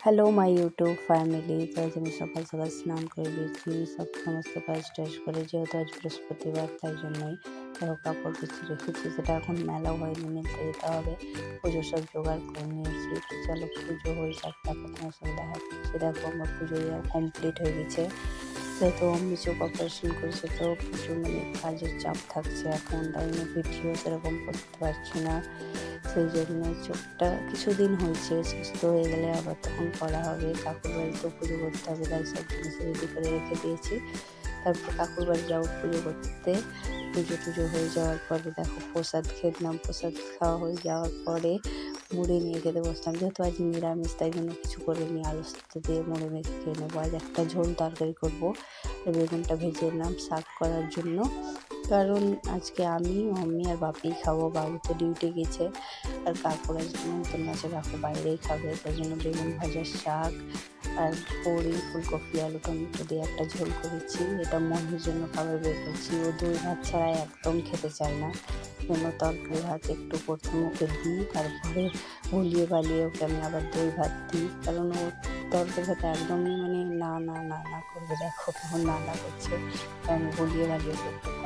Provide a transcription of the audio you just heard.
Hello my YouTube family. তো আজ আমি সকাল সকাল স্নান করে দিয়েছি, সমস্ত কাজ টাজ করে, যেহেতু আজ বৃহস্পতিবার তাই জন্যই দেখো কাপড় কিছু রেখেছি, সেটা এখন মেলাও হয়নি, মেলতে যেতে হবে। পুজোর সব জোগাড় করে নিয়েছি, তো চলো পুজো হয়ে যাক, তারপর তোমার সঙ্গে দেখা করছি। দেখো আমার পুজো কমপ্লিট হয়ে গেছে, যেহেতু অম্বিচক অপারেশন করেছে, তো প্রচুর কাজের চাপ থাকছে এখন, তাই জন্য ভিডিও সেরকম করতে পারছি না। সেই জন্য চোখটা কিছুদিন হয়েছে, সুস্থ হয়ে গেলে আবার তখন করা হবে। কাকুর বাড়িতেও পুজো করতে হবে, তাই সব জিনিস রেডি করে রেখে দিয়েছি। তারপর কাকুর বাড়ি যাবো পুজো করতে। পুজো টুজো হয়ে যাওয়ার পরে দেখো প্রসাদ খেলাম, প্রসাদ খাওয়া হয়ে যাওয়ার পরে মুড়ি নিয়ে খেতে বসলাম। যেহেতু আজ নিরামিষ তাই জন্য কিছু করে নিয়ে আলু সেদ্ধ দিয়ে মুড়ি মেখে খেয়ে নেবো। আজ একটা ঝোল তরকারি করবো, বেগুনটা ভেজে নিলাম শাক করার জন্য, কারণ আজকে আমি মাম্মি আর বাপি খাবো, বাবু তো ডিউটি গেছে। আর কাকুর আজকে নতুন আছে, কাকু বাইরেই খাবে, তাই জন্য বেগুন ভাজার শাক আর বড়ি, ফুলকপি, আলু, টমেটো দিয়ে একটা ঝোল করেছি। এটা মনের জন্য খাবার বের করছি, ও দই ভাত ছাড়া একদম খেতে চায় না, জন্য তরকারি ভাত একটু প্রথমে ওকে দিই, তারপরে ভুলিয়ে বালিয়ে ওকে আমি আবার দই ভাত দিই, কারণ ও তরকারি ভাত একদমই না না না না করবে। দেখো কেমন না করছে, আমি ভুলিয়ে বালিয়ে ওকে